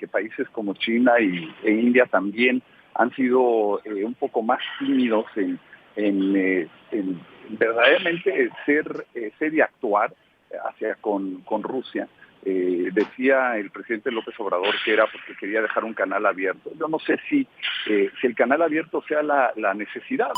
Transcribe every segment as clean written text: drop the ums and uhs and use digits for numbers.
que países como China e India también han sido un poco más tímidos en verdaderamente ser y actuar con Rusia. Decía el presidente López Obrador que era porque quería dejar un canal abierto. Yo no sé si el canal abierto sea la necesidad.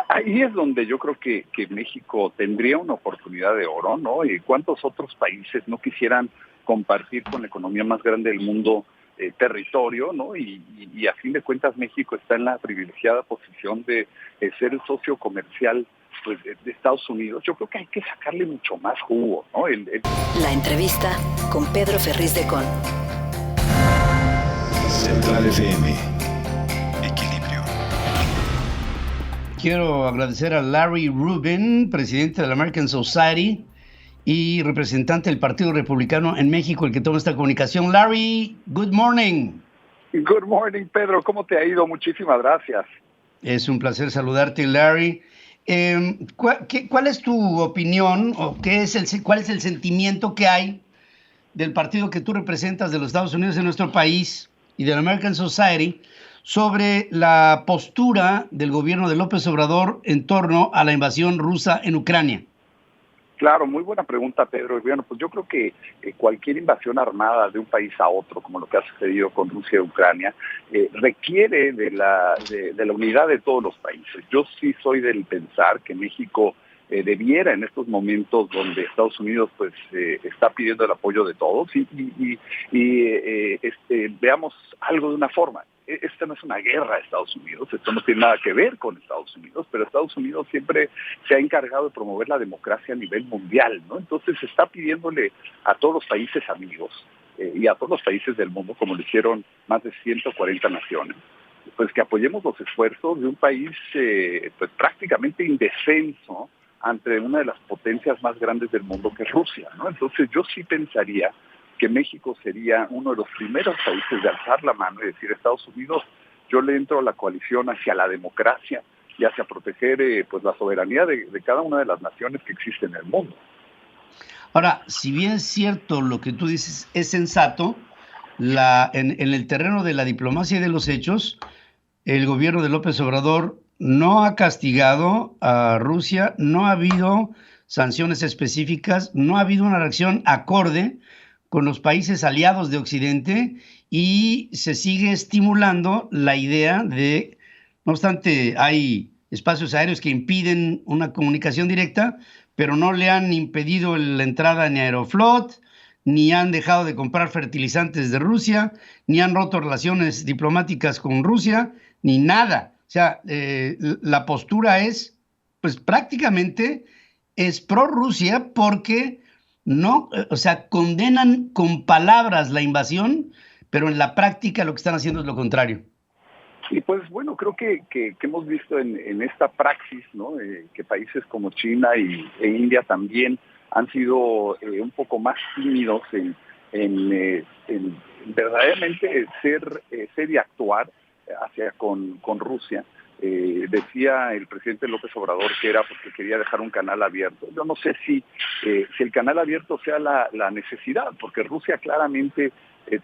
Ahí es donde yo creo que México tendría una oportunidad de oro, ¿no? ¿Y cuántos otros países no quisieran compartir con la economía más grande del mundo territorio, ¿no? Y a fin de cuentas México está en la privilegiada posición de ser el socio comercial pues, de Estados Unidos. Yo creo que hay que sacarle mucho más jugo, ¿no? La entrevista con Pedro Ferriz de Con. Central FM. Equilibrio. Quiero agradecer a Larry Rubin, presidente de la American Society y representante del Partido Republicano en México, el que toma esta comunicación. Larry, good morning. Good morning, Pedro. ¿Cómo te ha ido? Muchísimas gracias. Es un placer saludarte, Larry. ¿Cuál es tu opinión o cuál es el sentimiento que hay del partido que tú representas de los Estados Unidos en nuestro país y de la American Society sobre la postura del gobierno de López Obrador en torno a la invasión rusa en Ucrania? Claro, muy buena pregunta, Pedro. Bueno, pues yo creo que cualquier invasión armada de un país a otro, como lo que ha sucedido con Rusia y Ucrania, requiere de la unidad de todos los países. Yo sí soy del pensar que México debiera en estos momentos donde Estados Unidos pues está pidiendo el apoyo de todos y veamos algo de una forma. Esta no es una guerra de Estados Unidos, esto no tiene nada que ver con Estados Unidos, pero Estados Unidos siempre se ha encargado de promover la democracia a nivel mundial, ¿no? Entonces se está pidiéndole a todos los países amigos y a todos los países del mundo, como lo hicieron más de 140 naciones, pues que apoyemos los esfuerzos de un país pues prácticamente indefenso ante una de las potencias más grandes del mundo, que es Rusia, ¿no? Entonces yo sí pensaría que México sería uno de los primeros países de alzar la mano y decir: Estados Unidos, yo le entro a la coalición hacia la democracia y hacia proteger pues la soberanía de cada una de las naciones que existen en el mundo. Ahora, si bien es cierto lo que tú dices es sensato, en el terreno de la diplomacia y de los hechos, el gobierno de López Obrador no ha castigado a Rusia, no ha habido sanciones específicas, no ha habido una reacción acorde con los países aliados de Occidente y se sigue estimulando la idea de, no obstante, hay espacios aéreos que impiden una comunicación directa, pero no le han impedido la entrada ni a Aeroflot, ni han dejado de comprar fertilizantes de Rusia, ni han roto relaciones diplomáticas con Rusia, ni nada. O sea, la postura es, pues prácticamente es pro Rusia porque no, o sea, condenan con palabras la invasión, pero en la práctica lo que están haciendo es lo contrario. Y pues bueno, creo que hemos visto en esta praxis, ¿no? Que países como China e India también han sido un poco más tímidos en verdaderamente ser y actuar con Rusia. Decía el presidente López Obrador que era porque quería dejar un canal abierto. Yo no sé si el canal abierto sea la necesidad, porque Rusia claramente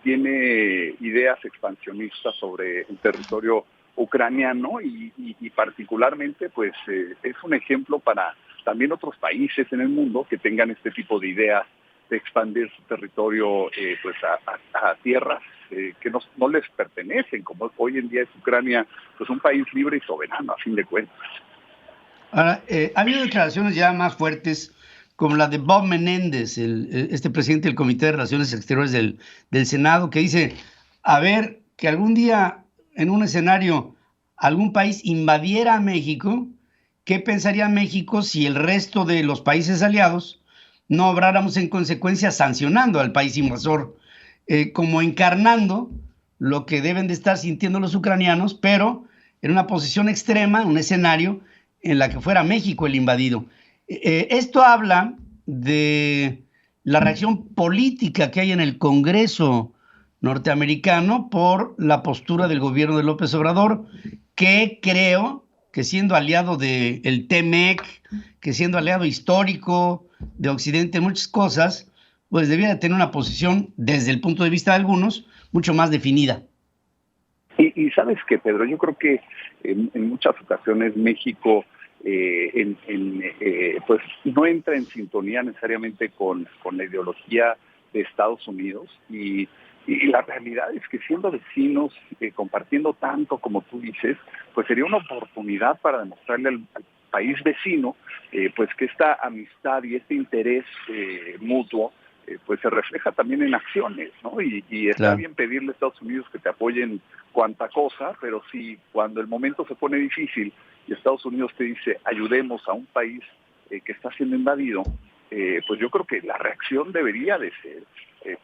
tiene ideas expansionistas sobre el territorio ucraniano y particularmente pues es un ejemplo para también otros países en el mundo que tengan este tipo de ideas de expandir su territorio pues a tierras que no les pertenecen, como hoy en día es Ucrania, pues un país libre y soberano, a fin de cuentas. Ahora, ha habido declaraciones ya más fuertes, como la de Bob Menéndez, este presidente del Comité de Relaciones Exteriores del Senado, que dice, a ver, que algún día en un escenario algún país invadiera a México, ¿qué pensaría México si el resto de los países aliados no obráramos en consecuencia sancionando al país invasor? Como encarnando lo que deben de estar sintiendo los ucranianos, pero en una posición extrema, un escenario en la que fuera México el invadido. Esto habla de la reacción política que hay en el Congreso norteamericano por la postura del gobierno de López Obrador, que creo que siendo aliado del TEMEC, que siendo aliado histórico de Occidente en muchas cosas, pues debiera tener una posición, desde el punto de vista de algunos, mucho más definida. Y sabes qué, Pedro, yo creo que en muchas ocasiones México pues no entra en sintonía necesariamente con la ideología de Estados Unidos y la realidad es que siendo vecinos, compartiendo tanto como tú dices, pues sería una oportunidad para demostrarle al país vecino pues que esta amistad y este interés mutuo pues se refleja también en acciones, ¿no? Y está Claro. bien pedirle a Estados Unidos que te apoyen cuanta cosa, pero si cuando el momento se pone difícil y Estados Unidos te dice ayudemos a un país que está siendo invadido, pues yo creo que la reacción debería de ser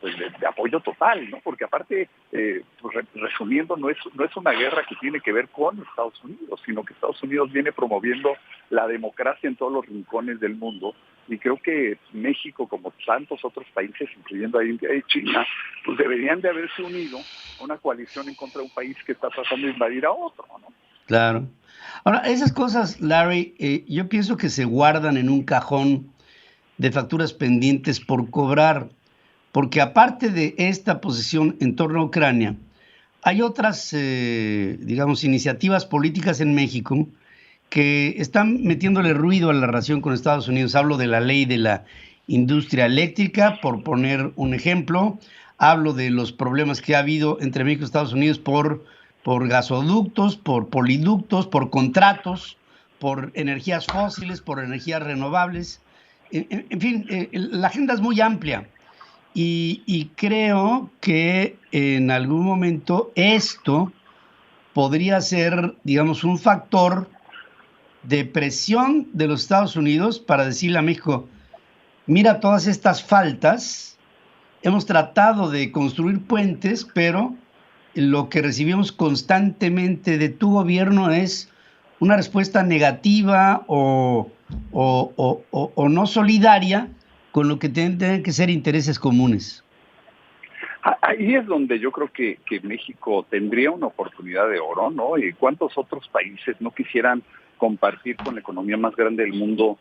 pues de apoyo total, ¿no? Porque aparte, pues resumiendo, no es una guerra que tiene que ver con Estados Unidos, sino que Estados Unidos viene promoviendo la democracia en todos los rincones del mundo, y creo que México, como tantos otros países, incluyendo a India y China, pues deberían de haberse unido a una coalición en contra de un país que está tratando de invadir a otro, ¿no? Claro. Ahora, esas cosas, Larry, yo pienso que se guardan en un cajón de facturas pendientes por cobrar, porque aparte de esta posición en torno a Ucrania, hay otras, digamos, iniciativas políticas en México que están metiéndole ruido a la relación con Estados Unidos. Hablo de la ley de la industria eléctrica, por poner un ejemplo. Hablo de los problemas que ha habido entre México y Estados Unidos por gasoductos, por poliductos, por contratos, por energías fósiles, por energías renovables. En fin, la agenda es muy amplia y creo que en algún momento esto podría ser, digamos, un factor de presión de los Estados Unidos para decirle a México, mira todas estas faltas, hemos tratado de construir puentes, pero lo que recibimos constantemente de tu gobierno es una respuesta negativa o no solidaria con lo que tienen que ser intereses comunes. Ahí es donde yo creo que México tendría una oportunidad de oro, ¿no? Y cuántos otros países no quisieran compartir con la economía más grande del mundo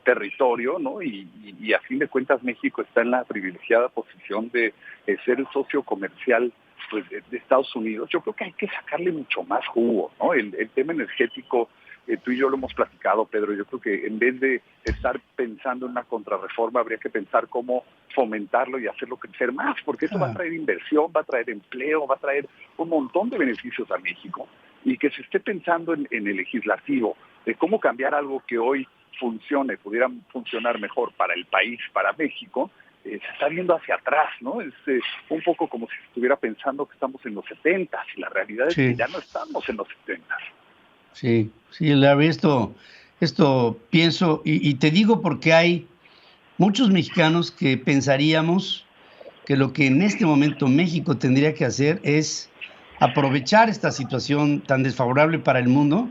territorio, ¿no? Y a fin de cuentas México está en la privilegiada posición de ser el socio comercial pues de Estados Unidos. Yo creo que hay que sacarle mucho más jugo, ¿no? El tema energético, tú y yo lo hemos platicado, Pedro. Yo creo que en vez de estar pensando en una contrarreforma, habría que pensar cómo fomentarlo y hacerlo crecer más, porque eso va a traer inversión, va a traer empleo, va a traer un montón de beneficios a México, y que se esté pensando en el legislativo de cómo cambiar algo que hoy funcione, pudiera funcionar mejor para el país, para México. Se está viendo hacia atrás, ¿no? Es un poco como si estuviera pensando que estamos en los 70s, y la realidad es que ya no estamos en los 70s. Sí, Larry, esto pienso, y te digo porque hay muchos mexicanos que pensaríamos que lo que en este momento México tendría que hacer es aprovechar esta situación tan desfavorable para el mundo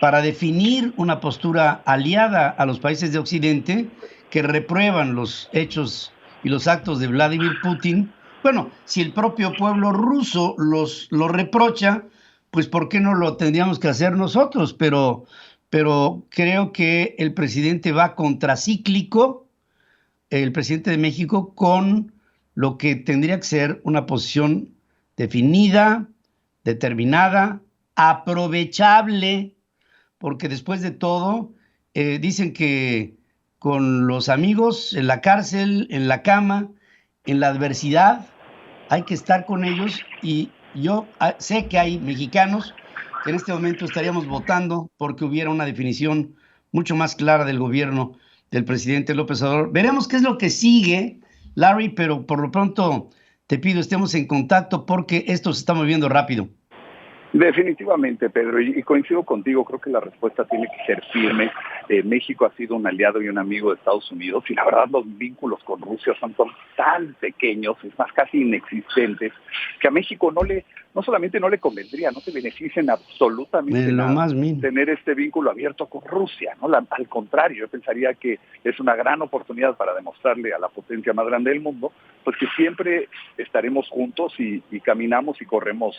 para definir una postura aliada a los países de Occidente que reprueban los hechos y los actos de Vladimir Putin. Bueno, si el propio pueblo ruso lo reprocha, pues ¿por qué no lo tendríamos que hacer nosotros? Pero creo que el presidente va contracíclico, el presidente de México, con lo que tendría que ser una posición definida, determinada, aprovechable, porque después de todo, dicen que con los amigos en la cárcel, en la cama, en la adversidad, hay que estar con ellos, y yo sé que hay mexicanos que en este momento estaríamos votando porque hubiera una definición mucho más clara del gobierno del presidente López Obrador. Veremos qué es lo que sigue, Larry, pero por lo pronto te pido estemos en contacto porque esto se está moviendo rápido. Definitivamente, Pedro, y coincido contigo, creo que la respuesta tiene que ser firme. México ha sido un aliado y un amigo de Estados Unidos, y la verdad los vínculos con Rusia son tan pequeños, es más, casi inexistentes, que a México no solamente no le convendría, no se beneficia en absolutamente nada tener este vínculo abierto con Rusia, ¿no? Al contrario, yo pensaría que es una gran oportunidad para demostrarle a la potencia más grande del mundo, pues que siempre estaremos juntos y caminamos y corremos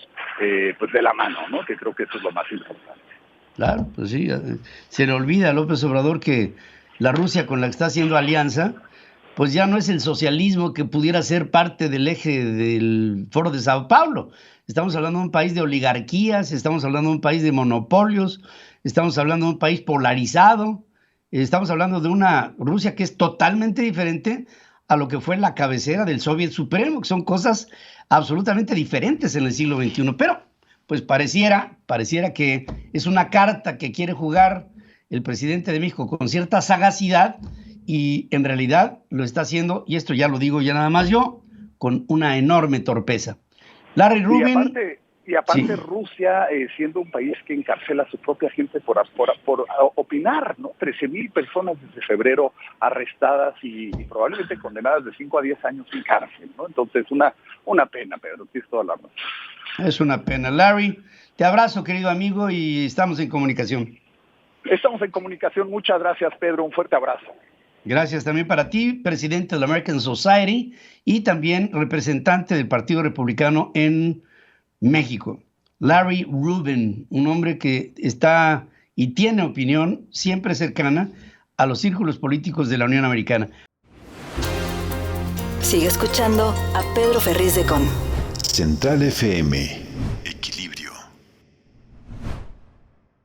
pues de la mano, ¿no? Que creo que eso es lo más importante. Claro, pues sí, se le olvida a López Obrador que la Rusia con la que está haciendo alianza, pues ya no es el socialismo que pudiera ser parte del eje del Foro de Sao Paulo. Estamos hablando de un país de oligarquías, estamos hablando de un país de monopolios, estamos hablando de un país polarizado, estamos hablando de una Rusia que es totalmente diferente a lo que fue la cabecera del Soviet Supremo, que son cosas absolutamente diferentes en el siglo XXI. Pero, pues pareciera que es una carta que quiere jugar el presidente de México con cierta sagacidad y en realidad lo está haciendo, y esto ya lo digo ya nada más yo, con una enorme torpeza. Larry Rubin... Y aparte sí. Rusia, siendo un país que encarcela a su propia gente por opinar, ¿no? 13,000 personas desde febrero arrestadas y probablemente condenadas de 5 a 10 años en cárcel, ¿no? Entonces, una pena, Pedro, tienes toda la razón. Es una pena. Larry, te abrazo, querido amigo, y estamos en comunicación. Estamos en comunicación. Muchas gracias, Pedro. Un fuerte abrazo. Gracias también para ti, presidente de la American Society y también representante del Partido Republicano en México. Larry Rubin, un hombre que está y tiene opinión siempre cercana a los círculos políticos de la Unión Americana. Sigue escuchando a Pedro Ferriz de Con. Central FM.